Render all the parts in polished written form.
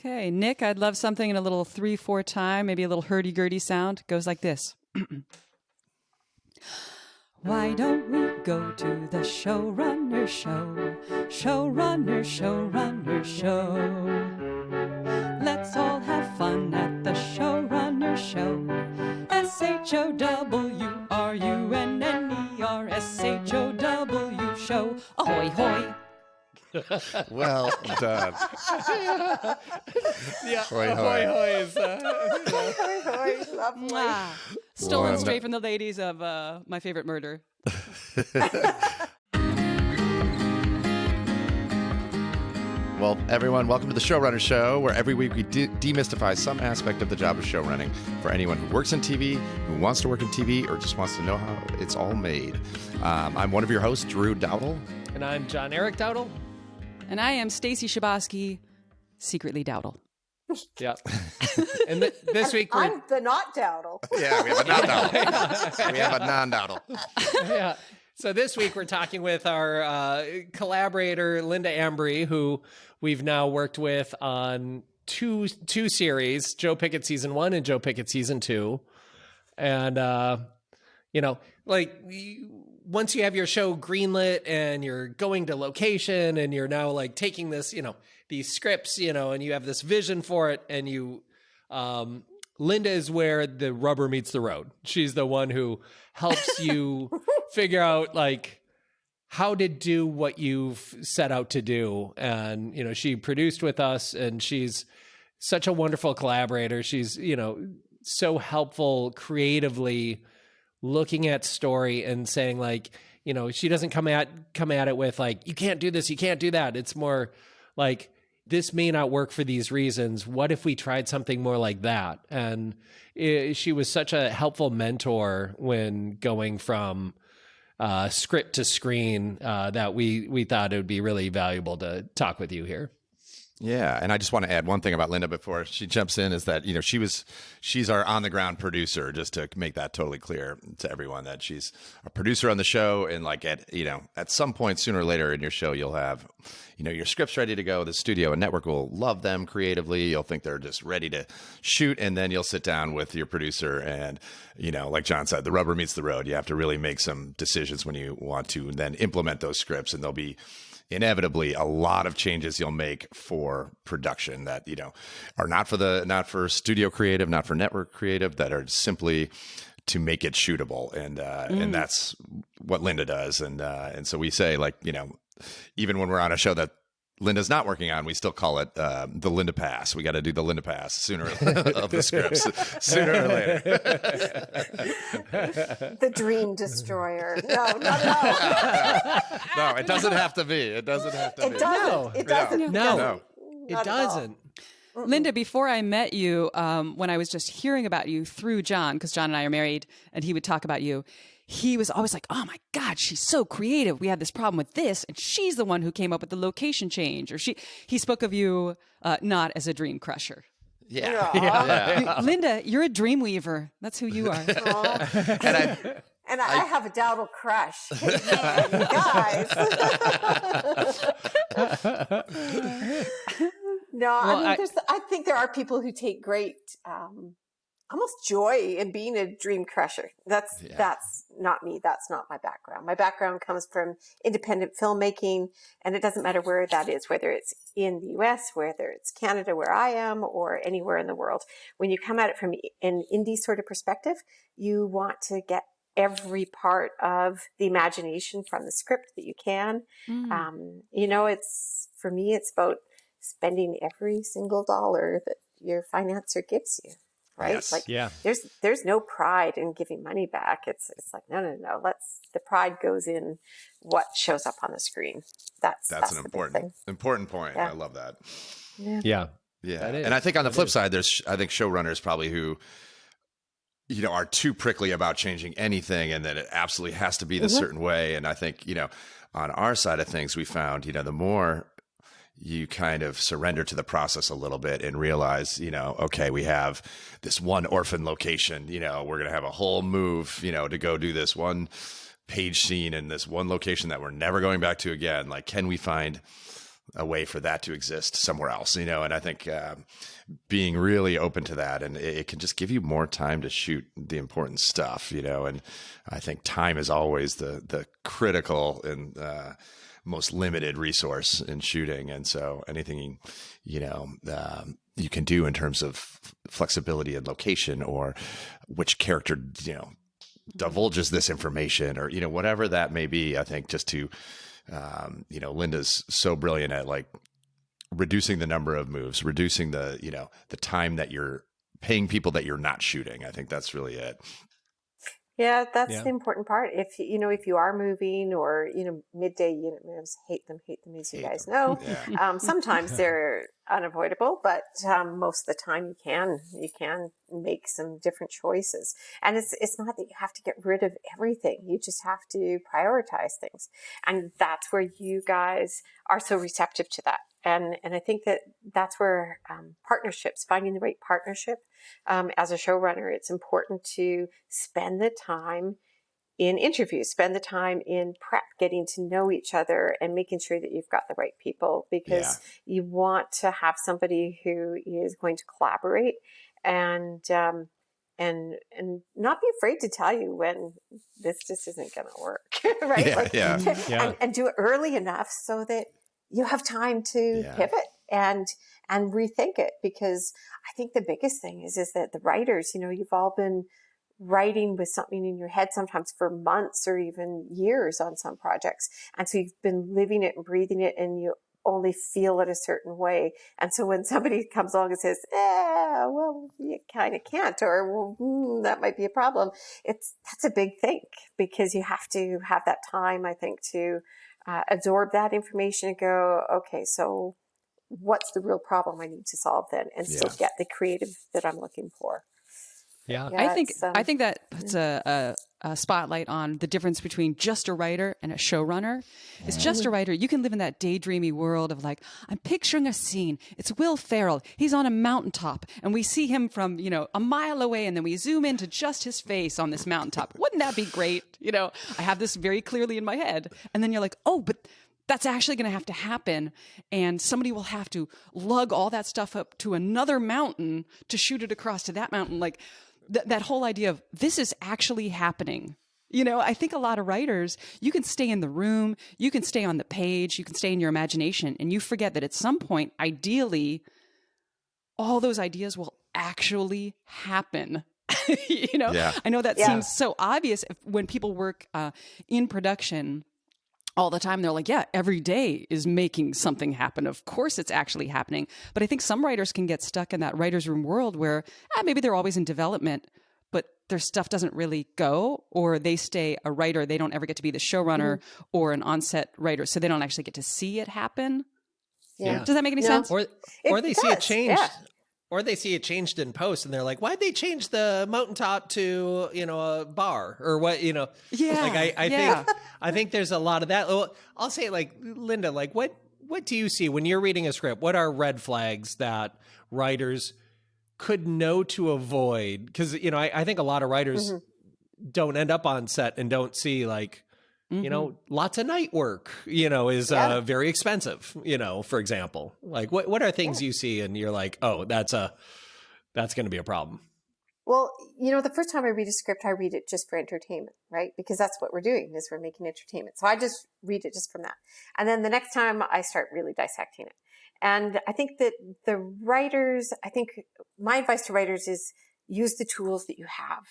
Okay, Nick, I'd love something in a little 3/4 time, maybe a little hurdy-gurdy sound. Goes like this. Why don't we go to the showrunner show? Showrunner, showrunner show. Let's all have fun at the showrunner show. SHOWRUNNER, SHOW show. Ahoy, hoy. Well done. Yeah, Hoy, hoy, hoy. hoy is, Hoy, hoy, lovely. Mwah. Stolen Wow. straight from the ladies of My Favorite Murder. Well, everyone, welcome to the Showrunner Show, where every week we demystify some aspect of the job of showrunning for anyone who works in TV, who wants to work in TV, or just wants to know how it's all made. I'm one of your hosts, Drew Dowdle. and I'm John Eric Dowdle. And I am Stacy Shabosky, secretly Dowdle. Yeah. And this week we're I'm the not Dowdle. Yeah, we have a non-Dowdle. We have a non-Dowdle. yeah. So this week we're talking with our collaborator Linda Ambury, who we've now worked with on two series, Joe Pickett season 1 and Joe Pickett season 2. And once you have your show greenlit and you're going to location and you're now like taking this, these scripts, and you have this vision for it, and you Linda is where the rubber meets the road. She's the one who helps you figure out like how to do what you've set out to do. And, she produced with us, and she's such a wonderful collaborator. She's, so helpful creatively looking at story and saying like, she doesn't come at it with like, you can't do this, you can't do that. It's more like, this may not work for these reasons. What if we tried something more like that? And she was such a helpful mentor when going from script to screen that we thought it would be really valuable to talk with you here. Yeah, and I just want to add one thing about Linda before she jumps in is that, she's our on-the-ground producer, just to make that totally clear to everyone, that she's a producer on the show, and like at some point sooner or later in your show, you'll have, your scripts ready to go. The studio and network will love them creatively. You'll think they're just ready to shoot, and then you'll sit down with your producer and, like John said, the rubber meets the road. You have to really make some decisions when you want to then implement those scripts, and there'll be inevitably a lot of changes you'll make for production that are not for studio creative, not for network creative, that are simply to make it shootable, and that's what Linda does, and so we say, like, even when we're on a show that Linda's not working on, we still call it the Linda Pass. We got to do the Linda Pass sooner of the scripts, sooner or later. The dream destroyer. No, not at all. No, it doesn't have to be. It doesn't have to be. It doesn't. No. It doesn't. No. It Not at all. doesn't. Linda, before I met you, when I was just hearing about you through John, because John and I are married, and he would talk about you, he was always like, oh my God, she's so creative. We had this problem with this, and she's the one who came up with the location change. Or he spoke of you not as a dream crusher. Yeah. Yeah. Linda, you're a dream weaver. That's who you are. And I have a Dowdle crush. Man, guys. No, I think there are people who take great, almost joy in being a dream crusher. That's not me. That's not my background. My background comes from independent filmmaking, and it doesn't matter where that is, whether it's in the US, whether it's Canada, where I am, or anywhere in the world. When you come at it from an indie sort of perspective, you want to get every part of the imagination from the script that you can. For me, it's about spending every single dollar that your financer gives you. Right? Yes. Like, Yeah. there's no pride in giving money back. It's like, no. The pride goes in what shows up on the screen. That's an the important point. Yeah. I love that. Yeah. Yeah. That is. And I think on the flip side, there's, I think, showrunners probably who, are too prickly about changing anything, and that it absolutely has to be this certain way. And I think, on our side of things, we found, the more you kind of surrender to the process a little bit and realize, okay, we have this one orphan location, we're going to have a whole move, to go do this one page scene in this one location that we're never going back to again. Like, can we find a way for that to exist somewhere else, and I think being really open to that, and it can just give you more time to shoot the important stuff, and I think time is always the critical and most limited resource in shooting. And so anything, you can do in terms of flexibility and location, or which character, divulges this information, or, whatever that may be, I think just to, Linda's so brilliant at like reducing the number of moves, reducing the, the time that you're paying people that you're not shooting. I think that's really it. Yeah, that's the important part. If you are moving, or midday unit moves, hate them, as you guys know. Yeah. Sometimes they're unavoidable, but most of the time you can make some different choices. And it's not that you have to get rid of everything. You just have to prioritize things, and that's where you guys are so receptive to that. And I think that's where partnerships, finding the right partnership as a showrunner, it's important to spend the time in interviews, spend the time in prep, getting to know each other and making sure that you've got the right people, because you want to have somebody who is going to collaborate and not be afraid to tell you when this just isn't going to work, right? And do it early enough so that you have time to pivot and rethink it. Because I think the biggest thing is that the writers, you've all been writing with something in your head sometimes for months or even years on some projects. And so you've been living it and breathing it, and you only feel it a certain way. And so when somebody comes along and says, well, you kind of can't, or that might be a problem, that's a big thing, because you have to have that time, I think, to absorb that information and go, okay, so what's the real problem I need to solve then, and still get the creative that I'm looking for. I think that puts a spotlight on the difference between just a writer and a showrunner. It's just a writer. You can live in that daydreamy world of like, I'm picturing a scene. It's Will Ferrell. He's on a mountaintop, and we see him from, a mile away, and then we zoom into just his face on this mountaintop. Wouldn't that be great? I have this very clearly in my head. And then you're like, oh, but that's actually going to happen. And somebody will have to lug all that stuff up to another mountain to shoot it across to that mountain. Like, that whole idea of this is actually happening. I think a lot of writers, you can stay in the room, you can stay on the page, you can stay in your imagination, and you forget that at some point, ideally, all those ideas will actually happen. I know that seems so obvious when people work in production all the time. They're like, every day is making something happen. Of course it's actually happening. But I think some writers can get stuck in that writer's room world where maybe they're always in development, but their stuff doesn't really go, or they stay a writer. They don't ever get to be the showrunner or an on-set writer. So they don't actually get to see it happen. Yeah. Does that make any sense? Or they see it changed. Yeah. Or they see it changed in post, and they're like, "Why'd they change the mountaintop to a bar or what?" Yeah. Like I think there's a lot of that. Well, I'll say, like, Linda, like what do you see when you're reading a script? What are red flags that writers could know to avoid? Because I think a lot of writers don't end up on set and don't see like. Lots of night work, is very expensive, for example. Like what are things you see and you're like, oh, that's going to be a problem? Well, the first time I read a script, I read it just for entertainment, right? Because that's what we're doing, is we're making entertainment. So I just read it just from that. And then the next time I start really dissecting it. And I think that my advice to writers is use the tools that you have.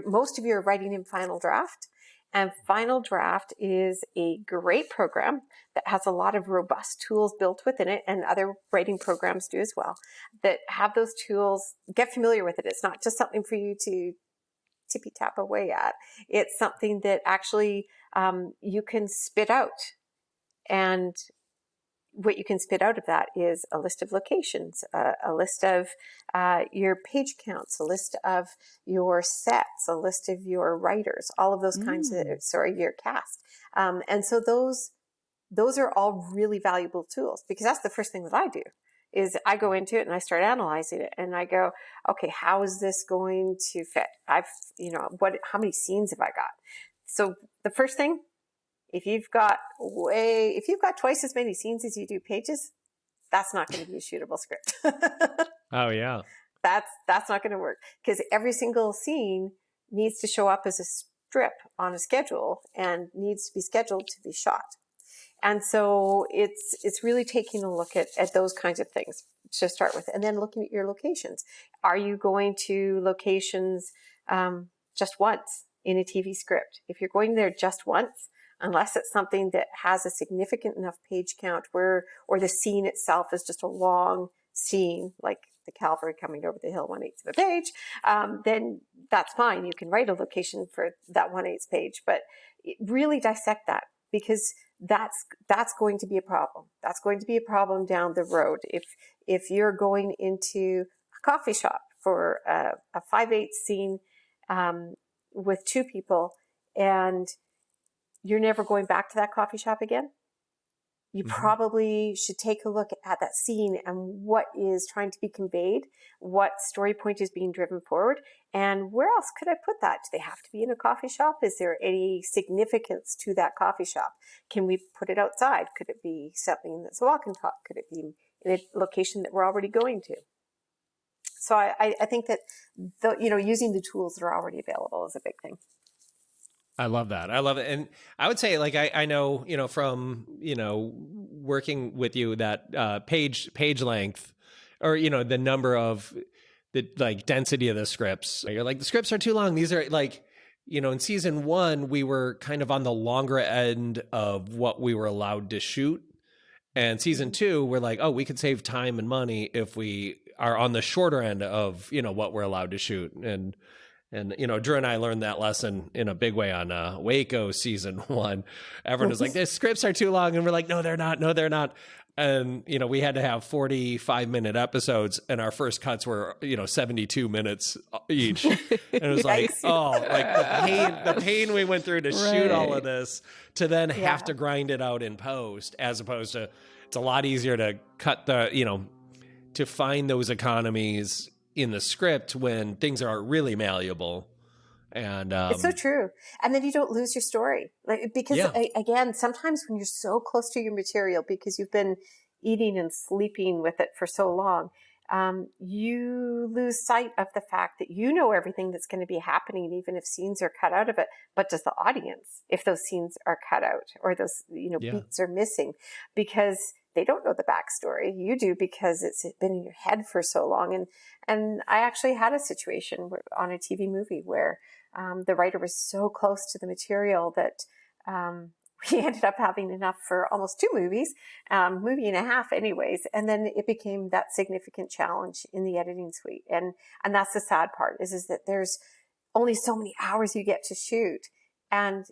Most of you are writing in Final Draft. And Final Draft is a great program that has a lot of robust tools built within it, and other writing programs do as well, that have those tools. Get familiar with it. It's not just something for you to tippy tap away at. It's something that actually you can spit out. And what you can spit out of that is a list of locations, a list of your page counts, a list of your sets, a list of your writers, all of those kinds of, your cast. And so those are all really valuable tools, because that's the first thing that I do, is I go into it and I start analyzing it, and I go, okay, how is this going to fit? How many scenes have I got? So the first thing If you've got twice as many scenes as you do pages, that's not going to be a shootable script. Oh yeah. That's not going to work, because every single scene needs to show up as a strip on a schedule and needs to be scheduled to be shot. And so it's really taking a look at those kinds of things to start with, and then looking at your locations. Are you going to locations just once in a TV script? If you're going there just once, unless it's something that has a significant enough page count or the scene itself is just a long scene, like the cavalry coming over the hill 1/8 of a page, then that's fine. You can write a location for that 1/8 page, but really dissect that, because that's going to be a problem. That's going to be a problem down the road. If you're going into a coffee shop for a 5/8 scene with 2 people, and you're never going back to that coffee shop again, you probably should take a look at that scene and what is trying to be conveyed, what story point is being driven forward, and where else could I put that? Do they have to be in a coffee shop? Is there any significance to that coffee shop? Can we put it outside? Could it be something that's a walk and talk? Could it be in a location that we're already going to? So I think that using the tools that are already available is a big thing. I love that. I love it. And I would say, like, I know, from, working with you, that page length, or, the number of the, like, density of the scripts. You're like, the scripts are too long. These are like, in season 1, we were kind of on the longer end of what we were allowed to shoot. And season 2, we're like, oh, we could save time and money if we are on the shorter end of, what we're allowed to shoot. And Drew and I learned that lesson in a big way on Waco season 1. Everyone was like, the scripts are too long. And we're like, no, they're not. No, they're not. And, we had to have 45-minute episodes, and our first cuts were, 72 minutes each. And it was like, the pain we went through to shoot all of this, to then have to grind it out in post, as opposed to, it's a lot easier to cut to find those economies in the script when things are really malleable. And it's so true. And then you don't lose your story, because again, sometimes when you're so close to your material, because you've been eating and sleeping with it for so long, you lose sight of the fact that everything that's going to be happening, even if scenes are cut out of it. But does the audience, if those scenes are cut out or those beats are missing? Because they don't know the backstory. You do, because it's been in your head for so long. And I actually had a situation on a TV movie where the writer was so close to the material that we ended up having enough for almost 2 movies, movie and a half anyways. And then it became that significant challenge in the editing suite. And that's the sad part is that there's only so many hours you get to shoot. And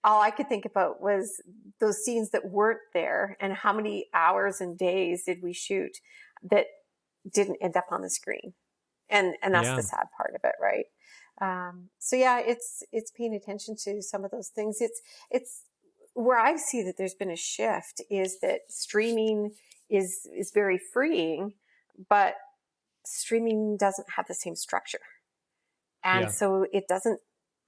all I could think about was those scenes that weren't there, and how many hours and days did we shoot that didn't end up on the screen. And that's the sad part of it, right? So it's paying attention to some of those things. It's where I see that there's been a shift is that streaming is very freeing, but streaming doesn't have the same structure. And so it doesn't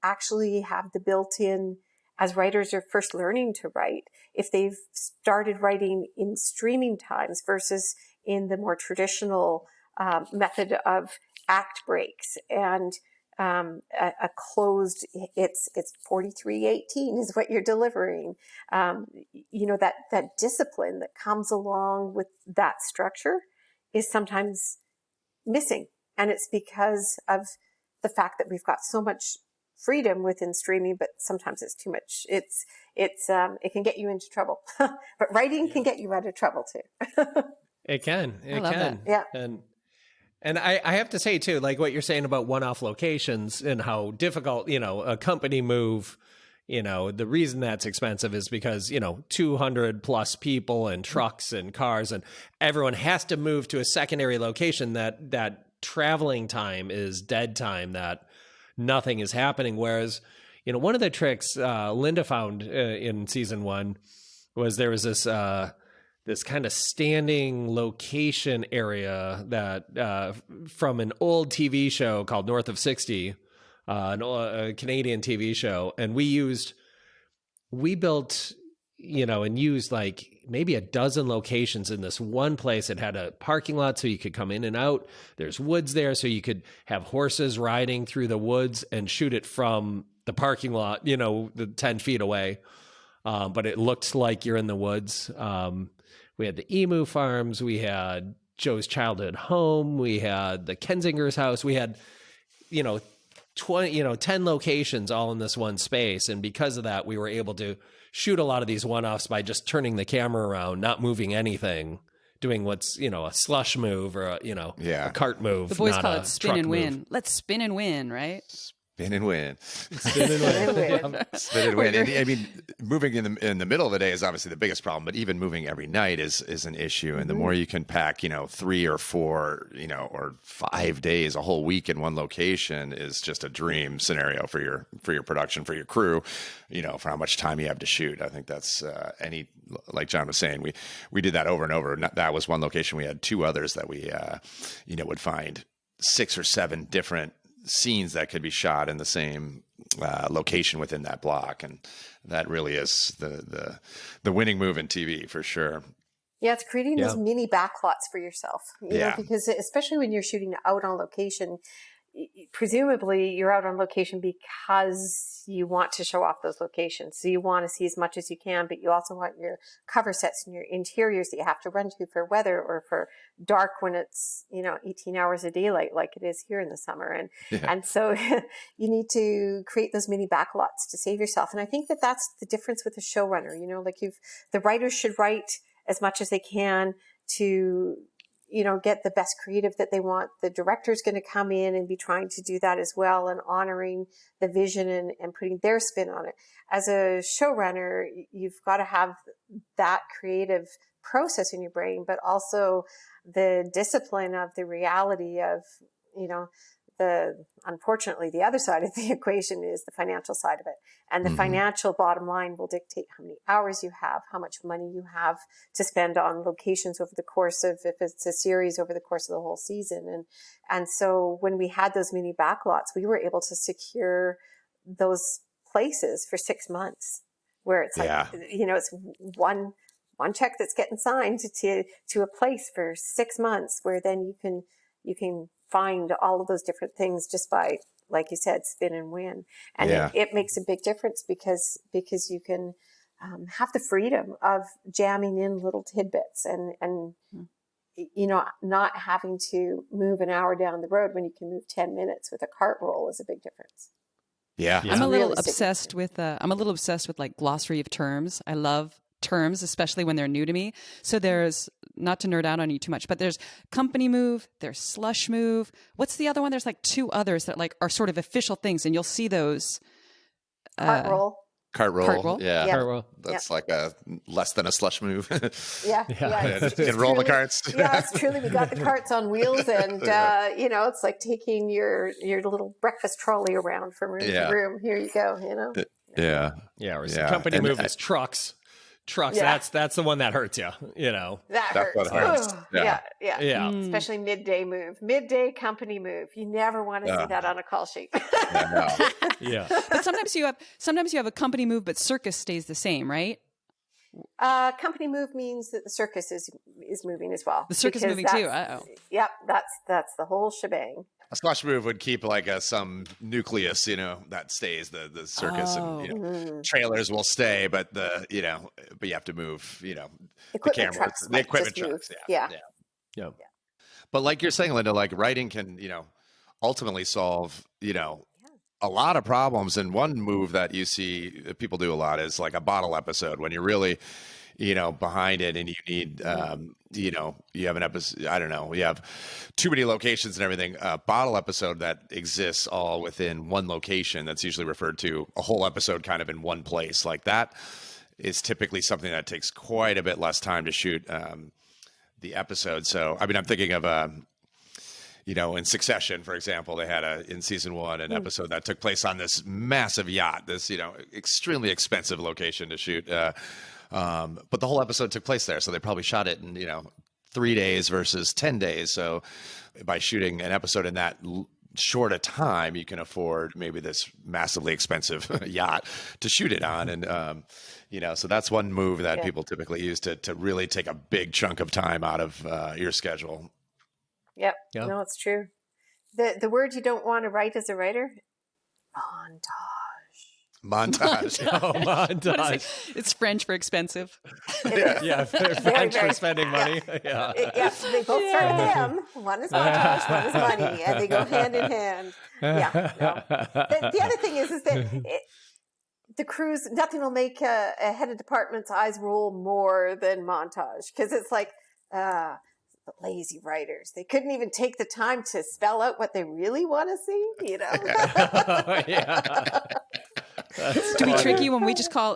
actually have the built-in, as writers are first learning to write, if they've started writing in streaming times versus in the more traditional method of act breaks and a closed, it's 43:18 is what you're delivering. That discipline that comes along with that structure is sometimes missing. And it's because of the fact that we've got so much freedom within streaming, but sometimes it's too much. It can get you into trouble, but writing can get you out of trouble too. It can. I love that. Yeah. And I have to say too, like what you're saying about one-off locations and how difficult, a company move, the reason that's expensive is because, 200 plus people and trucks and cars, and everyone has to move to a secondary location. That traveling time is dead time, that nothing is happening. Whereas, one of the tricks Linda found in season 1 was there was this kind of standing location area that from an old TV show called North of 60, a Canadian TV show. And we used we built, and used like maybe a dozen locations in this one place. It had a parking lot so you could come in and out. There's woods there so you could have horses riding through the woods and shoot it from the parking lot, the 10 feet away. But it looked like you're in the woods. We had the emu farms. We had Joe's childhood home. We had the Kensinger's house. We had, 10 locations all in this one space. And because of that, we were able to shoot a lot of these one-offs by just turning the camera around, not moving anything, doing what's, a slush move or a cart move. The boys not call a it spin truck and win. move. Let's spin and win, right? Spin and win. Spin and win. Spin and win. And I mean, moving in the middle of the day is obviously the biggest problem, but even moving every night is an issue. And the more you can pack, 3 or 4, or 5 days, a whole week in one location is just a dream scenario for your production, for your crew, for how much time you have to shoot. I think that's like John was saying, we did that over and over. That was one location. We had 2 others that we, would find 6 or 7 different scenes that could be shot in the same location within that block, and that really is the winning move in TV for sure. Yeah, it's creating those mini backlots for yourself, because especially when you're shooting out on location, presumably you're out on location because you want to show off those locations. So you want to see as much as you can, but you also want your cover sets and your interiors that you have to run to for weather or for dark when it's, 18 hours of daylight like it is here in the summer. And so you need to create those mini backlots to save yourself. And I think that that's the difference with a showrunner, the writers should write as much as they can to get the best creative that they want. The director's going to come in and be trying to do that as well, and honoring the vision and putting their spin on it. As a showrunner, you've got to have that creative process in your brain, but also the discipline of the reality of, unfortunately, the other side of the equation is the financial side of it. And the financial bottom line will dictate how many hours you have, how much money you have to spend on locations over the course of, if it's a series, over the course of the whole season. And so when we had those mini backlots, we were able to secure those places for 6 months, where it's it's one check that's getting signed to a place for 6 months, where then you can find all of those different things just by, like you said, spin and win. And it makes a big difference because you can have the freedom of jamming in little tidbits and not having to move an hour down the road when you can move 10 minutes with a cart roll is a big difference. Yeah. I'm a little obsessed with like glossary of terms. I love terms, especially when they're new to me. So there's, not to nerd out on you too much, but there's company move, there's slush move. What's the other one? There's like 2 others that like are sort of official things, and you'll see those. Cart roll. Cart roll. Yeah. Cart roll. That's like a less than a slush move. Yeah. You can roll the carts. Yeah, it's truly. We got the carts on wheels, and it's like taking your little breakfast trolley around from room to room. Here you go. Yeah. Or some company move is trucks. Yeah. That's the one that hurts you, That hurts. What hurts. Yeah. Especially midday company move. You never want to see that on a call sheet. But sometimes you have a company move, but circus stays the same, right? Company move means that the circus is moving as well. The circus is moving too. Yep, that's the whole shebang. A slush move would keep like some nucleus, that stays the circus, and trailers will stay, but you have to move, the cameras, the equipment trucks. Yeah. But like you're saying, Linda, like writing can, ultimately solve, a lot of problems. And one move that you see people do a lot is like a bottle episode, when you're really, behind it, and you need, you have an episode, I don't know, you have too many locations and everything. A bottle episode that exists all within one location, that's usually referred to a whole episode kind of in one place, like that is typically something that takes quite a bit less time to shoot the episode. So, I mean, I'm thinking of in Succession, for example, they had in season 1 an episode that took place on this massive yacht, this extremely expensive location to shoot. But the whole episode took place there, so they probably shot it in 3 days versus 10 days. So by shooting an episode in that short a time, you can afford maybe this massively expensive yacht to shoot it on. And, so that's one move that people typically use to really take a big chunk of time out of your schedule. Yep. Yeah. No, it's true. The word you don't want to write as a writer, montage. Oh, montage. It's French for expensive. Yeah, French for spending money. Yeah. They both start with M. One is montage, one is money, and they go hand in hand. Yeah. No. The other thing is that the crews, nothing will make a head of department's eyes roll more than montage, because it's like, the lazy writers, they couldn't even take the time to spell out what they really want to see, Yeah. That's To be funny. tricky when we just call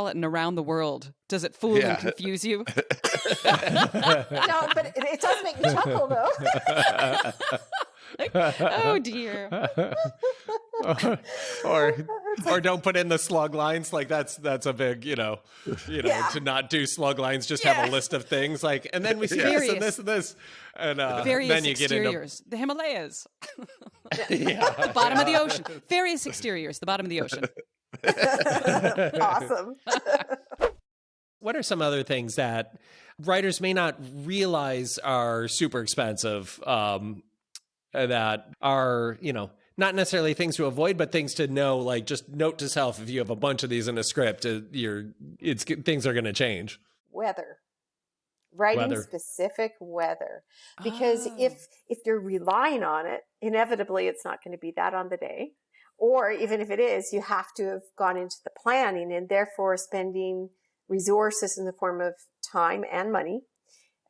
it an around the world. Does it fool and confuse you? No, but it does make me chuckle, though. Oh dear. or don't put in the slug lines. Like that's a big, to not do slug lines, just have a list of things like, and then we see this and this and this. And Various then you get into exteriors. The Himalayas. yeah. The bottom of the ocean. Various exteriors. The bottom of the ocean. Awesome. What are some other things that writers may not realize are super expensive, that are, not necessarily things to avoid, but things to know, like just note to self, if you have a bunch of these in a script, things are going to change. Weather. Writing specific weather. Because if you're relying on it, inevitably it's not going to be that on the day. Or even if it is, you have to have gone into the planning and therefore spending resources in the form of time and money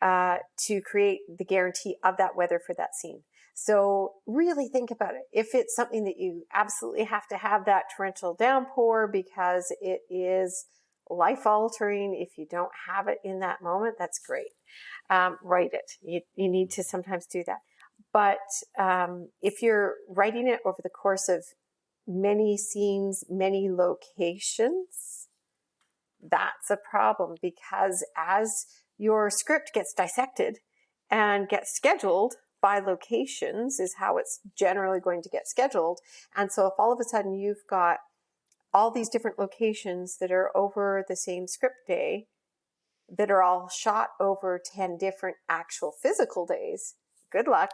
to create the guarantee of that weather for that scene. So really think about it. If it's something that you absolutely have to have that torrential downpour because it is life altering, if you don't have it in that moment, that's great. Write it. You need to sometimes do that. But if you're writing it over the course of many scenes, many locations, that's a problem, because as your script gets dissected and gets scheduled by locations is how it's generally going to get scheduled. And so if all of a sudden you've got all these different locations that are over the same script day that are all shot over 10 different actual physical days, good luck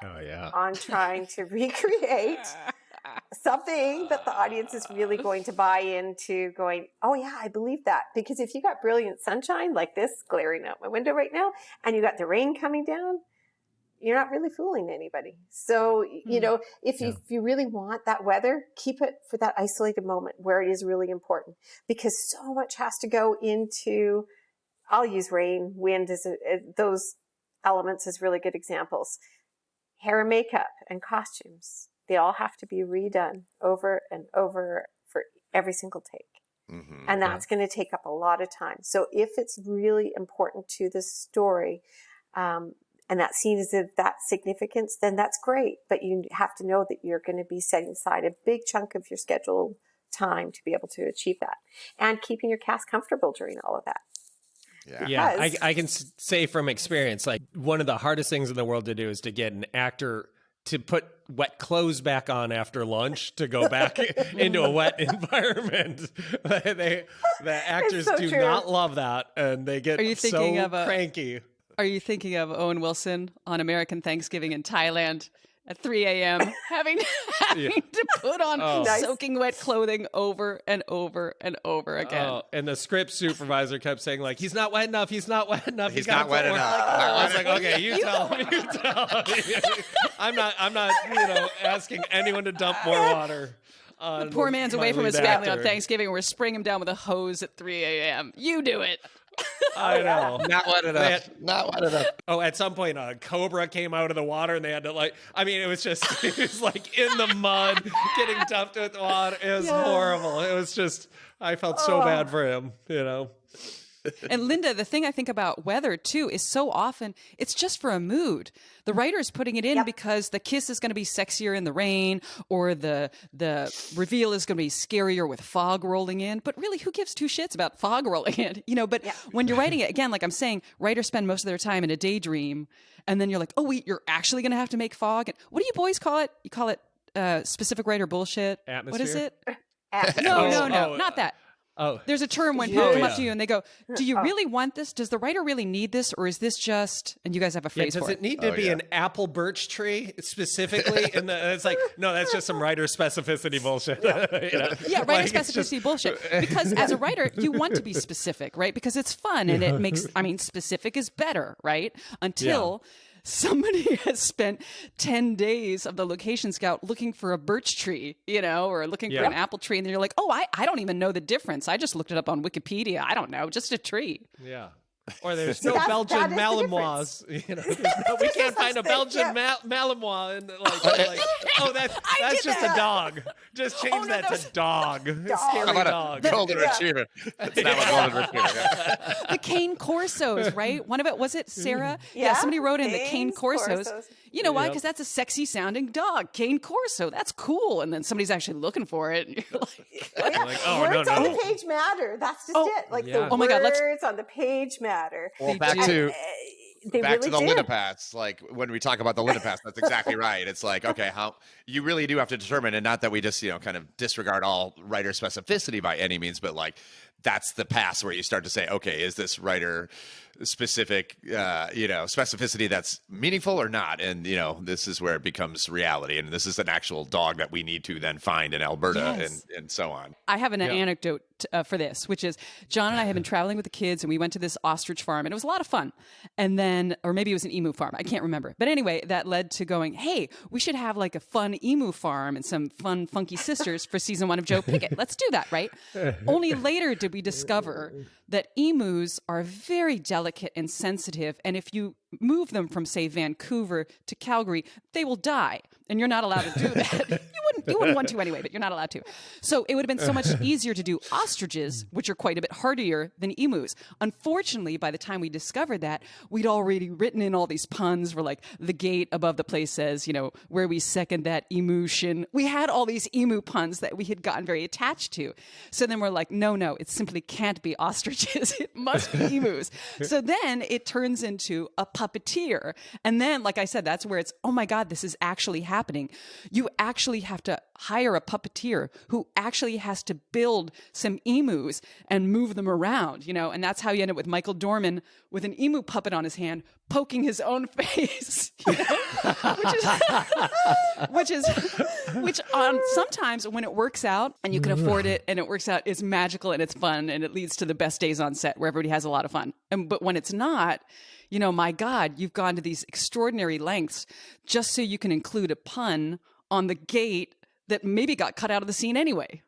on trying to recreate something that the audience is really going to buy into, going, oh yeah, I believe that. Because if you got brilliant sunshine like this glaring out my window right now, and you got the rain coming down, you're not really fooling anybody. So, if you really want that weather, keep it for that isolated moment where it is really important, because so much has to go into, I'll use rain, wind as those elements as really good examples. Hair and makeup and costumes, they all have to be redone over and over for every single take. Mm-hmm, and that's going to take up a lot of time. So if it's really important to the story, and that scene is of that significance, then that's great. But you have to know that you're going to be setting aside a big chunk of your scheduled time to be able to achieve that, and keeping your cast comfortable during all of that. Yeah, I can say from experience, like one of the hardest things in the world to do is to get an actor to put wet clothes back on after lunch to go back into a wet environment. The actors do not love that, and they get cranky. Are you thinking of Owen Wilson on American Thanksgiving in Thailand at 3 a.m. having to put on soaking wet clothing over and over and over again? Oh, and the script supervisor kept saying, like, he's not wet enough. He's not wet enough. He's not wet enough. I was like, okay, you tell me. I'm not, asking anyone to dump more water. The poor man's away from his family on Thanksgiving. We're spraying him down with a hose at 3 a.m. You do it. I know. Not wet enough. Not wet enough. Oh, at some point, a cobra came out of the water, and they had to it was like in the mud, getting dumped with the water. It was horrible. It was just, I felt so bad for him, And Linda, the thing I think about weather too is so often it's just for a mood. The writer is putting it in because the kiss is going to be sexier in the rain, or the reveal is going to be scarier with fog rolling in. But really, who gives two shits about fog rolling in? But when you're writing it, again, like I'm saying, writers spend most of their time in a daydream, and then you're like, oh wait, you're actually going to have to make fog. And what do you boys call it? You call it specific writer bullshit? Atmosphere? What is it? No, No, not that. Oh, There's a term when people come up to you and they go, do you really want this? Does the writer really need this? Or is this just, and you guys have a phrase does for it need to be an apple birch tree specifically? And it's like, no, that's just some writer specificity bullshit. Yeah, writer specificity bullshit. Because as a writer, you want to be specific, right? Because it's fun and it makes, specific is better, right? Until somebody has spent 10 days of the location scout looking for a birch tree, or looking for an apple tree. And then you're like, oh, I don't even know the difference. I just looked it up on Wikipedia. I don't know, just a tree. Yeah. Or there's no Belgian Malinois. We can't find a Belgian Malinois. And that's just a dog. Just change that to dog. Scary dog. Golden Retriever. That's not what Golden Retriever. The cane corsos, right? One of it, was it Sarah? Yeah, somebody wrote in the cane corsos. You know why? Because that's a sexy sounding dog. Cane corso. That's cool. And then somebody's actually looking for it. And you're like, words on the page matter. That's just it. Like the words on the page matter. Well, back to the Linnapaths. Like when we talk about the Linnapaths, that's exactly right. It's like, okay, how you really do have to determine, and not that we just, kind of disregard all writer specificity by any means, but like that's the pass where you start to say, okay, is this writer specific, specificity that's meaningful or not? And, this is where it becomes reality. And this is an actual dog that we need to then find in Alberta and so on. I have an anecdote for this, which is John and I have been traveling with the kids and we went to this ostrich farm and it was a lot of fun. And then, or maybe it was an emu farm. I can't remember. But anyway, that led to going, hey, we should have like a fun emu farm and some fun, funky sisters for season 1 of Joe Pickett. Let's do that, right? Only later did we discover that emus are very delicate and sensitive. And if you move them from, say, Vancouver to Calgary, they will die. And you're not allowed to do that. You wouldn't want to anyway, but you're not allowed to. So it would have been so much easier to do ostriches, which are quite a bit hardier than emus. Unfortunately, by the time we discovered that, we'd already written in all these puns where like the gate above the place says, where we second that emotion. We had all these emu puns that we had gotten very attached to. So then we're like, no, it simply can't be ostriches. It must be emus. So then it turns into a puppeteer. And then, like I said, that's where it's, oh my God, this is actually happening. You actually have to hire a puppeteer who actually has to build some emus and move them around, and that's how you end up with Michael Dorman with an emu puppet on his hand poking his own face, which sometimes when it works out and you can afford it and it works out, it's magical and it's fun and it leads to the best days on set where everybody has a lot of fun. But when it's not, my God, you've gone to these extraordinary lengths just so you can include a pun on the gate that maybe got cut out of the scene anyway.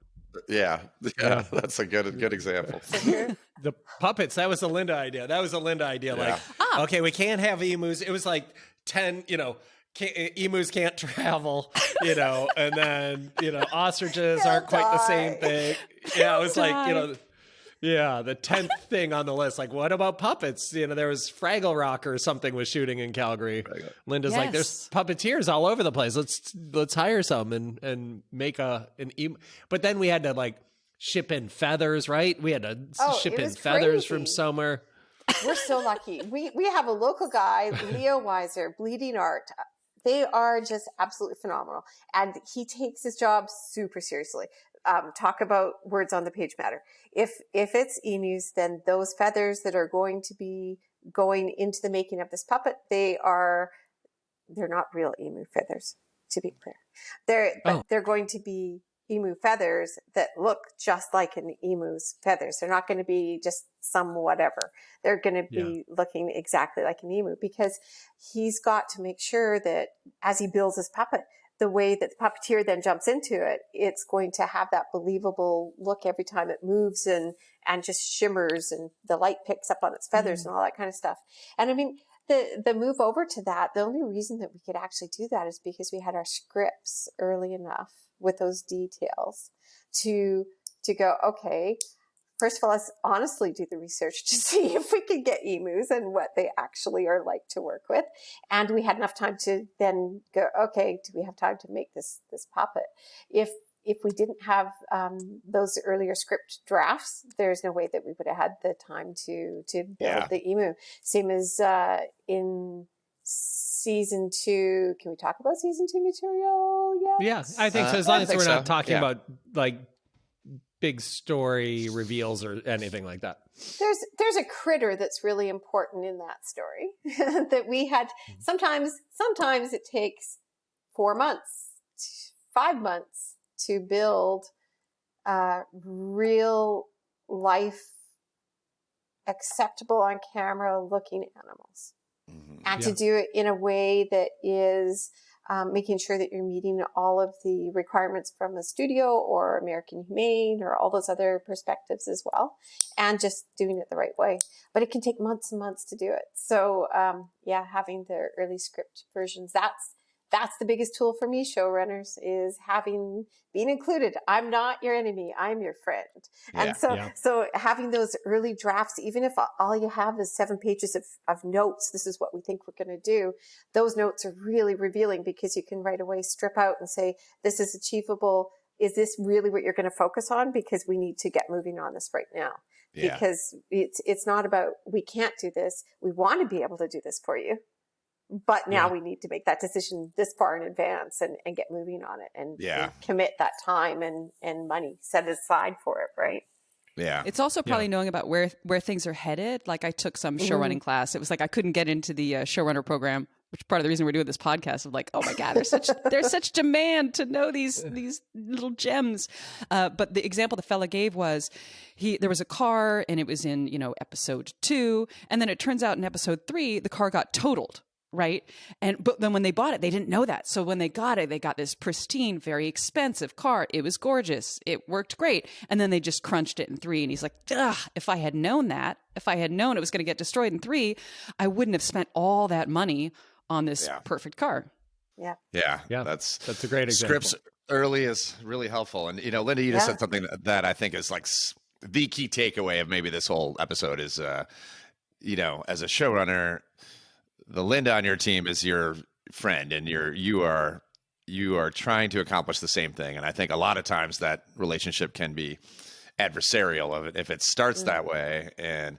Yeah, that's a good example. The puppets, that was a Linda idea. Like, okay, we can't have emus. It was like 10, emus can't travel, and then, ostriches aren't quite the same thing. Yeah, it was like, the 10th thing on the list. Like, what about puppets? There was Fraggle Rock or something was shooting in Calgary. Linda's like, there's puppeteers all over the place. Let's hire some and make an emu. But then we had to like ship in feathers, right? We had to ship in feathers from somewhere. We're so lucky. We have a local guy, Leo Weiser, Bleeding Art. They are just absolutely phenomenal. And he takes his job super seriously. Talk about words on the page matter. If it's emus, then those feathers that are going to be going into the making of this puppet, they're not real emu feathers, to be clear. They're going to be emu feathers that look just like an emu's feathers. They're not going to be just some whatever. They're going to be looking exactly like an emu, because he's got to make sure that as he builds this puppet, the way that the puppeteer then jumps into it, it's going to have that believable look every time it moves and just shimmers and the light picks up on its feathers and all that kind of stuff. And I mean, the move over to that, the only reason that we could actually do that is because we had our scripts early enough with those details to go, okay, first of all, let's honestly do the research to see if we could get emus and what they actually are like to work with. And we had enough time to then go, okay, do we have time to make this puppet? If we didn't have those earlier script drafts, there's no way that we would have had the time to build the emu. Same as in season 2. Can we talk about season 2 material yet? Yeah, I think so. As long as we're not talking Yeah. about like big story reveals or anything like that. There's a critter that's really important in that story that we had. Sometimes it takes 4 months, 5 months to build real life acceptable on camera looking animals, and to do it in a way that is making sure that you're meeting all of the requirements from a studio or American Humane or all those other perspectives as well, and just doing it the right way. But it can take months and months to do it. So having the early script versions, that's the biggest tool for me, showrunners, is being included. I'm not your enemy. I'm your friend. And so having those early drafts, even if all you have is 7 pages of notes, this is what we think we're going to do. Those notes are really revealing, because you can right away strip out and say, this is achievable. Is this really what you're going to focus on? Because we need to get moving on this right now. Yeah. Because it's not about, we can't do this. We want to be able to do this for you. But now we need to make that decision this far in advance and get moving on it and commit that time and money set aside for it, right? Yeah. It's also probably knowing about where things are headed. Like, I took some showrunning class. It was like I couldn't get into the showrunner program, which is part of the reason we're doing this podcast, of like, oh my God, there's such demand to know these little gems. But the example the fella gave was there was a car, and it was in, episode 2. And then it turns out in episode 3, the car got totaled. Right. But then when they bought it, they didn't know that. So when they got it, they got this pristine, very expensive car. It was gorgeous. It worked great. And then they just crunched it in 3. And he's like, if I had known it was going to get destroyed in 3, I wouldn't have spent all that money on this perfect car. Yeah. Yeah. Yeah. That's a great example. Scripts early is really helpful. And, Linda, you just said something that I think is like the key takeaway of maybe this whole episode is, as a showrunner, the Linda on your team is your friend, and you are trying to accomplish the same thing. And I think a lot of times that relationship can be adversarial if it starts that way, and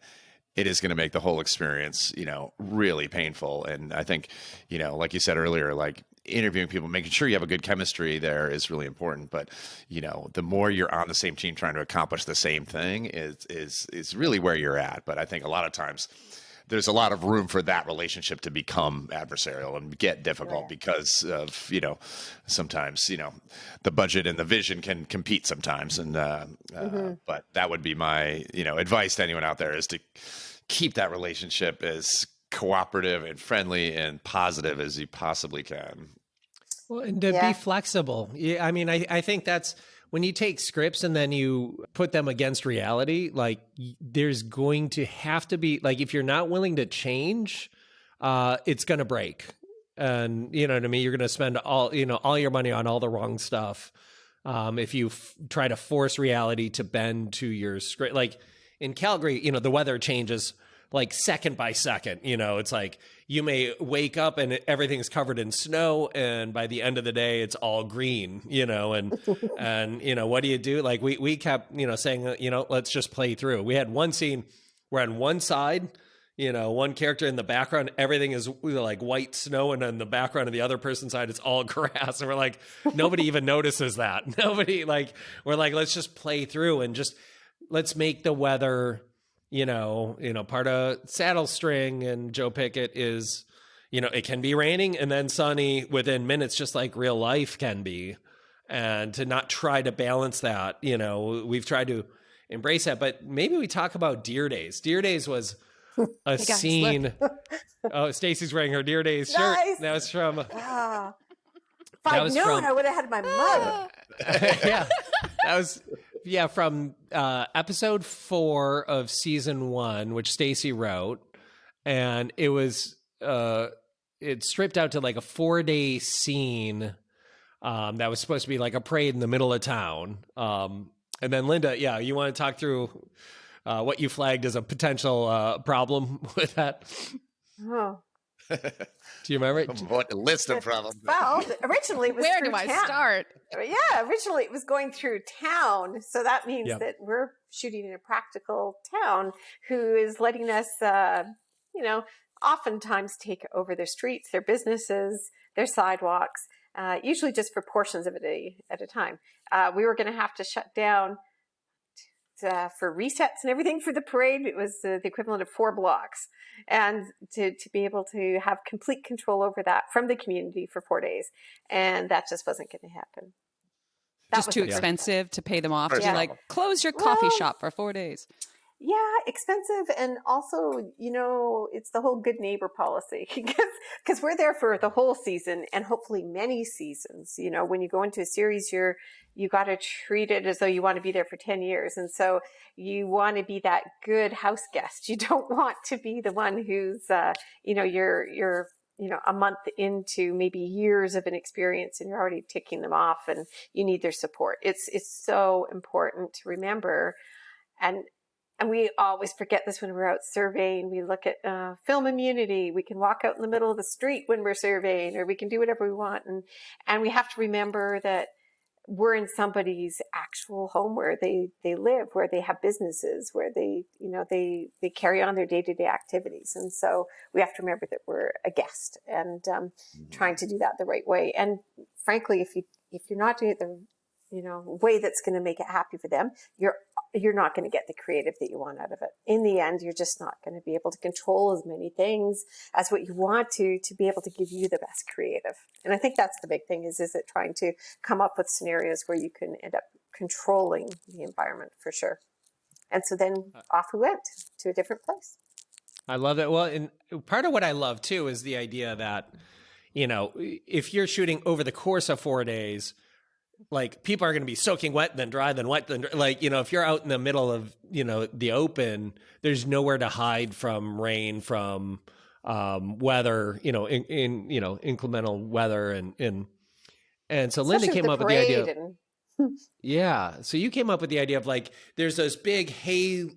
it is going to make the whole experience, really painful. And I think, like you said earlier, like interviewing people, making sure you have a good chemistry there is really important. But, the more you're on the same team trying to accomplish the same thing is really where you're at. But I think a lot of times there's a lot of room for that relationship to become adversarial and get difficult because of, sometimes, the budget and the vision can compete sometimes. And, but that would be my, advice to anyone out there, is to keep that relationship as cooperative and friendly and positive as you possibly can. Well, and to be flexible. Yeah, I mean, I think that's when you take scripts and then you put them against reality, like there's going to have to be, like, if you're not willing to change, it's going to break. And you know what I mean? You're going to spend all your money on all the wrong stuff. If you try to force reality to bend to your script, like in Calgary, the weather changes like second by second. It's like you may wake up and everything's covered in snow, and by the end of the day, it's all green, and what do you do? Like we kept, saying, let's just play through. We had one scene where on one side, one character in the background, everything is like white snow, and on the background of the other person's side, it's all grass. And we're like, nobody even notices that. Nobody, we're like, let's just play through and just let's make the weather, part of Saddle String and Joe Pickett is, it can be raining and then sunny within minutes, just like real life can be. And to not try to balance that, we've tried to embrace that. But maybe we talk about Deer Days. Deer Days was a scene. Oh, Stacy's wearing her Deer Days shirt. Nice. That was from. If I'd known, I would have had my mug. Yeah, that was. Yeah, from episode 4 of season 1, which Stacy wrote, and it was it stripped out to like a 4-day scene that was supposed to be like a parade in the middle of town. And then Linda, you want to talk through what you flagged as a potential problem with that? Oh. Do you remember it? What a list of problems. Well, originally it was Where through do I town. start? Yeah, originally it was going through town. So that means that we're shooting in a practical town who is letting us, oftentimes take over their streets, their businesses, their sidewalks, usually just for portions of a day at a time. We were going to have to shut down for resets and everything for the parade. It was the equivalent of 4 blocks. And to be able to have complete control over that from the community for 4 days. And that just wasn't going to happen. Just too expensive to pay them off. To be like, close your coffee shop for 4 days. Yeah, expensive. And also, it's the whole good neighbor policy because we're there for the whole season and hopefully many seasons. When you go into a series, you got to treat it as though you want to be there for 10 years. And so you want to be that good house guest. You don't want to be the one who's, you're a month into maybe years of an experience and you're already ticking them off and you need their support. It's so important to remember. And we always forget this when we're out surveying. We look at film immunity. We can walk out in the middle of the street when we're surveying, or we can do whatever we want. And we have to remember that we're in somebody's actual home where they live, where they have businesses, where they carry on their day-to-day activities. And so we have to remember that we're a guest and trying to do that the right way. And frankly, if you're not doing it the way that's going to make it happy for them, you're not going to get the creative that you want out of it. In the end, you're just not going to be able to control as many things as what you want to be able to give you the best creative. And I think that's the big thing is it trying to come up with scenarios where you can end up controlling the environment for sure. And so then off we went to a different place. I love that. Well, and part of what I love too is the idea that, if you're shooting over the course of 4 days, like people are going to be soaking wet, then dry, then wet, then if you're out in the middle of, the open, there's nowhere to hide from rain, from weather, inclemental weather. And so Linda came up with the idea. Yeah. So you came up with the idea of like, there's those big hay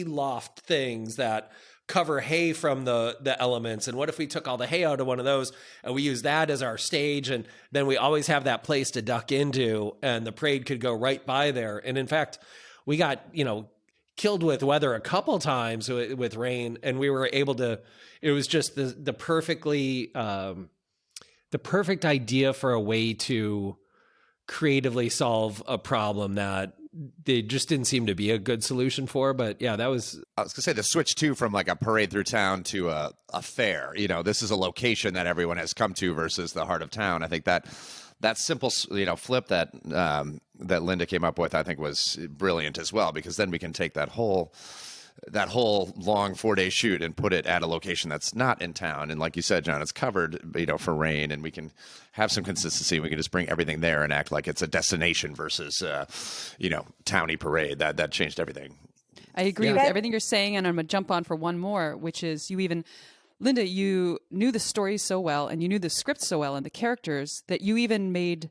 loft things that cover hay from the elements. And what if we took all the hay out of one of those and we use that as our stage? And then we always have that place to duck into and the parade could go right by there. And in fact, we got, killed with weather a couple times with rain, and we were able to, it was just the perfect idea for a way to creatively solve a problem that they just didn't seem to be a good solution for. But yeah, I was gonna say the switch too from like a parade through town to a fair. This is a location that everyone has come to versus the heart of town. I think that simple flip that Linda came up with, I think was brilliant as well, because then we can take that whole long 4-day shoot and put it at a location that's not in town. And like you said, John, it's covered, for rain, and we can have some consistency. We can just bring everything there and act like it's a destination versus, towny parade. That changed everything. I agree with everything you're saying. And I'm going to jump on for one more, which is Linda, you knew the story so well and you knew the script so well and the characters that you even made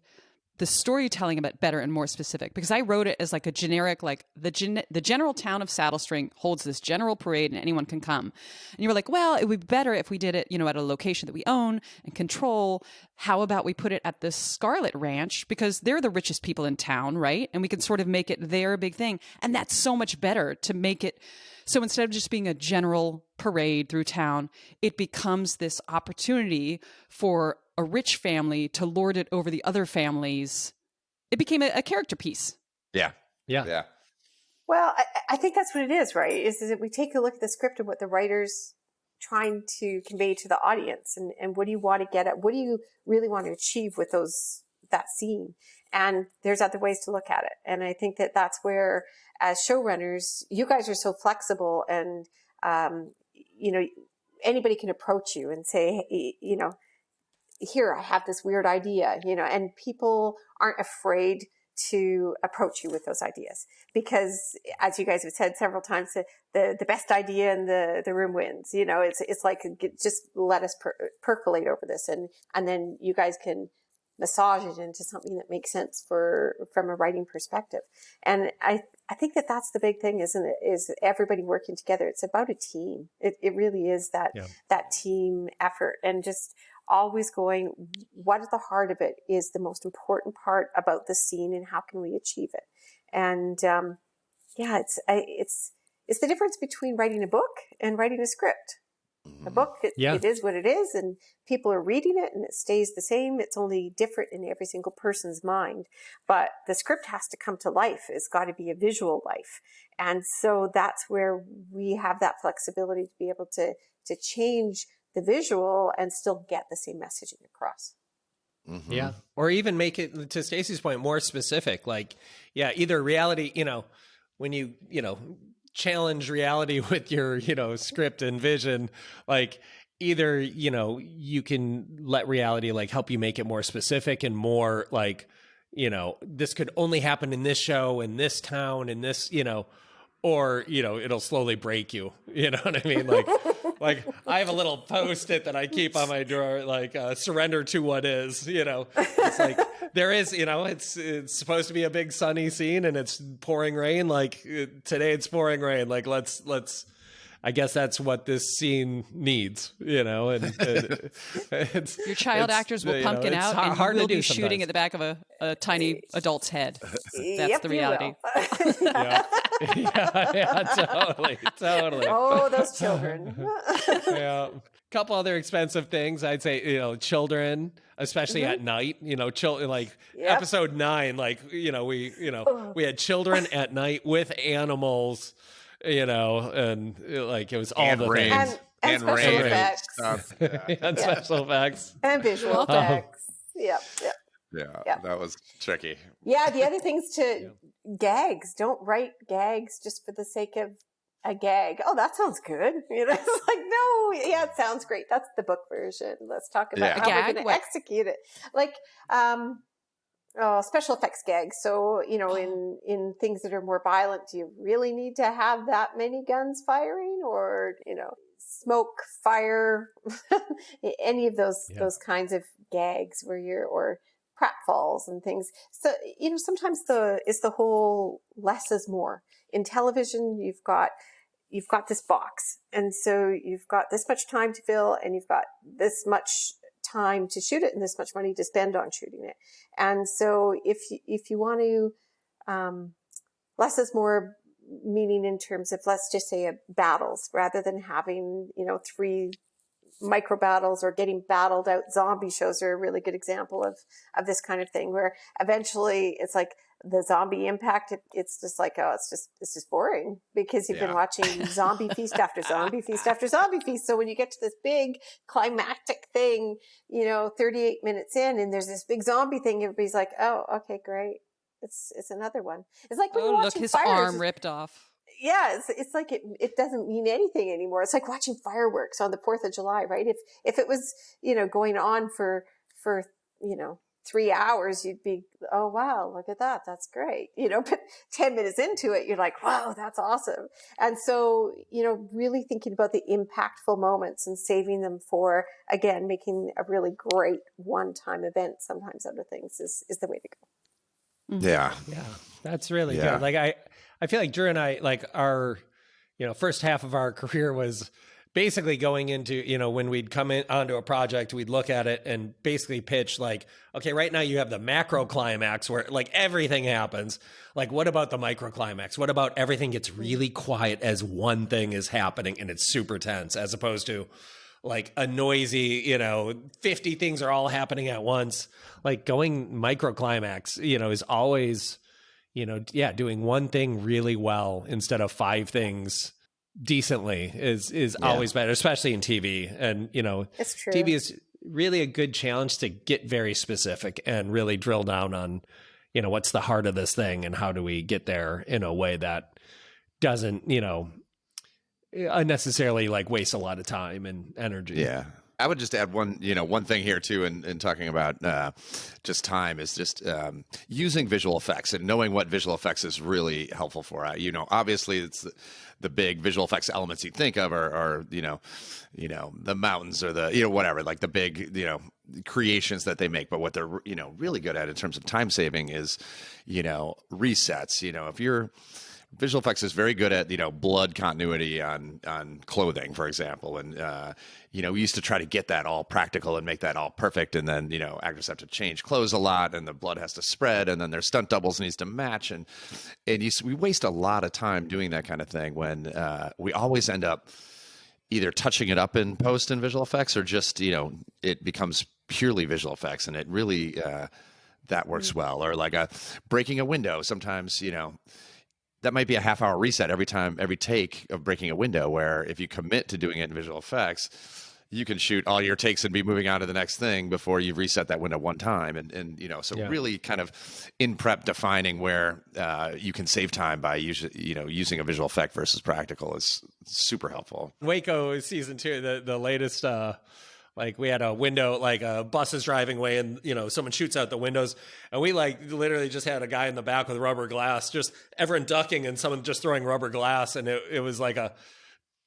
the storytelling a bit better and more specific, because I wrote it as like a generic, like the general town of Saddle String holds this general parade and anyone can come. And you were like, well, it would be better if we did it, at a location that we own and control. How about we put it at the Scarlet Ranch, because they're the richest people in town, right? And we can sort of make it their big thing. And that's so much better to make it. So instead of just being a general parade through town, it becomes this opportunity for a rich family to lord it over the other families. It became a character piece. Yeah. Well, I think that's what it is, right? Is that we take a look at the script and what the writer's trying to convey to the audience, and what do you want to get at? What do you really want to achieve with that scene? And there's other ways to look at it. And I think that that's where, as showrunners, you guys are so flexible, and anybody can approach you and say, hey, here, I have this weird idea, and people aren't afraid to approach you with those ideas, because as you guys have said several times, the best idea in the room wins. It's like, just let us percolate over this, and then you guys can massage it into something that makes sense from a writing perspective. And I think that that's the big thing, isn't it? Is everybody working together. It's about a team. It really is that team effort, and just always going, what at the heart of it is the most important part about the scene, and how can we achieve it? And it's the difference between writing a book and writing a script. A book, Yeah. it is what it is, and people are reading it, and it stays the same. It's only different in every single person's mind. But the script has to come to life. It's got to be a visual life. And so that's where we have that flexibility to be able to change the visual and still get the same messaging across. Mm-hmm. Yeah. Or even make it, to Stacey's point, more specific. Like, yeah, either reality, when you challenge reality with your, script and vision, like either, you can let reality like help you make it more specific and more like, this could only happen in this show, in this town, in this, or, it'll slowly break you. You know what I mean? Like I have a little Post-it that I keep on my drawer, like surrender to what is, it's like there is, it's supposed to be a big sunny scene and it's pouring rain. Like today it's pouring rain. Like let's, I guess that's what this scene needs, and it's, Your child actors will pumpkin out, and you will be shooting at the back of a tiny adult's head. That's the reality. Totally. Oh, those children. Yeah. Couple other expensive things, I'd say, children, especially at night, episode 9, like, we had children at night with animals. And like it was all and the rain. things. And special rain effects. Stuff. And special effects. And visual effects. Yeah. Yeah, that was tricky. Yeah, the other things gags. Don't write gags just for the sake of a gag. Oh, that sounds good. It's like, no, yeah, it sounds great. That's the book version. Let's talk about how we're going to execute it. Like, special effects gags. So, in things that are more violent, do you really need to have that many guns firing, or, smoke, fire, any of those kinds of gags or pratfalls and things. So, sometimes it's the whole less is more. In television, you've got this box. And so you've got this much time to fill, and you've got this much time to shoot it and this much money to spend on shooting it. And so if you want to, less is more, meaning in terms of, let's just say, battles, rather than having, 3 micro battles or getting battled out. Zombie shows are a really good example of this kind of thing, where eventually it's like the zombie impact. It's just like, it's just boring, because you've been watching zombie feast after zombie feast after zombie feast. So when you get to this big climactic thing, 38 minutes in, and there's this big zombie thing, everybody's like, oh, okay, great. It's another one. It's like when you're watching his fires. arm ripped off. Yeah, it's like it doesn't mean anything anymore. It's like watching fireworks on the 4th of July, right? If it was, going on for 3 hours, you'd be, oh wow, look at that, that's great. But 10 minutes into it, you're like, wow, that's awesome. And so, really thinking about the impactful moments and saving them for, again, making a really great one-time event sometimes out of things is the way to go. Yeah. Yeah. That's really good. Like I feel like Drew and I, like our, first half of our career was basically going into, when we'd come in onto a project, we'd look at it and basically pitch like, okay, right now you have the macro climax where like everything happens. Like, what about the micro climax? What about everything gets really quiet as one thing is happening and it's super tense, as opposed to like a noisy, 50 things are all happening at once. Like going micro climax, is always, doing one thing really well instead of 5 things decently is always better, especially in TV. And, It's true. TV is really a good challenge to get very specific and really drill down on, what's the heart of this thing and how do we get there in a way that doesn't, unnecessarily like waste a lot of time and energy. Yeah. I would just add one thing here too, in talking about just time, is just using visual effects and knowing what visual effects is really helpful for. Obviously it's the big visual effects elements you think of are the mountains or the whatever, like the big creations that they make. But what they're really good at in terms of time saving is resets. If you're visual effects is very good at blood continuity on clothing, for example, and we used to try to get that all practical and make that all perfect, and then actors have to change clothes a lot, and the blood has to spread, and then their stunt doubles needs to match, and we waste a lot of time doing that kind of thing when we always end up either touching it up in post and visual effects, or just, it becomes purely visual effects, and it really that works well. Or like breaking a window. Sometimes, that might be a half-hour reset every take of breaking a window, where if you commit to doing it in visual effects, you can shoot all your takes and be moving on to the next thing before you've reset that window one time. And really kind of in prep defining where you can save time by using a visual effect versus practical is super helpful. Waco season 2, the latest, like we had a window, like a bus is driving away and, someone shoots out the windows, and we like literally just had a guy in the back with rubber glass, just everyone ducking and someone just throwing rubber glass. And it was like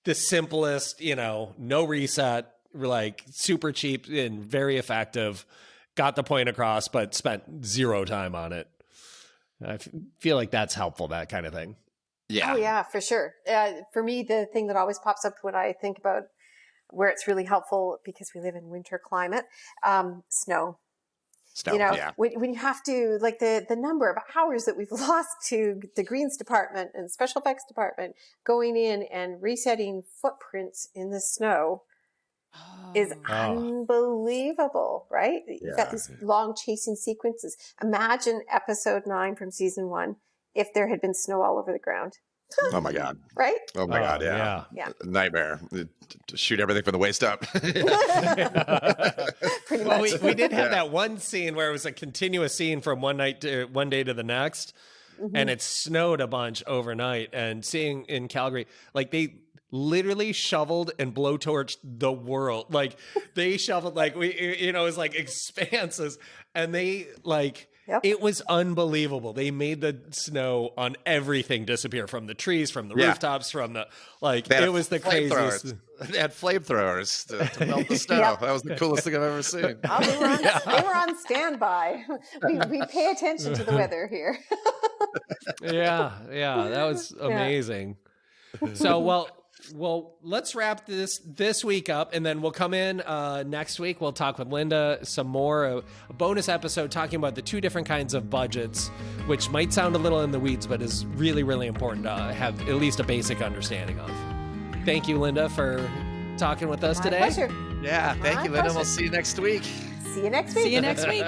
the simplest, no reset, like super cheap and very effective, got the point across, but spent zero time on it. I feel like that's helpful, that kind of thing. Yeah. Oh yeah, for sure. For me, the thing that always pops up when I think about where it's really helpful, because we live in winter climate, snow. Yeah. When you have to, like the number of hours that we've lost to the greens department and special effects department going in and resetting footprints in the snow is unbelievable, right? You've got these long chasing sequences. Imagine episode 9 from season 1 if there had been snow all over the ground. Oh my God. Right? Oh my God. Yeah. Nightmare. To shoot everything from the waist up. Pretty Well, much. we did have that one scene where it was a continuous scene from one day to the next, and it snowed a bunch overnight. And seeing in Calgary, like they literally shoveled and blowtorched the world. Like they shoveled, like it was like expanses, and they like. Yep. It was unbelievable. They made the snow on everything disappear, from the trees, from the rooftops, from the it was the craziest. They had flamethrowers to melt the snow. That was the coolest thing I've ever seen. They were on standby. We pay attention to the weather here. Yeah, that was amazing. So, well, let's wrap this week up, and then we'll come in next week. We'll talk with Linda some more, a bonus episode talking about the 2 different kinds of budgets, which might sound a little in the weeds, but is really, really important to have at least a basic understanding of. Thank you, Linda, for talking with us today. Pleasure. Yeah, thank you, Linda. We'll see you next week. See you next week. See you next week.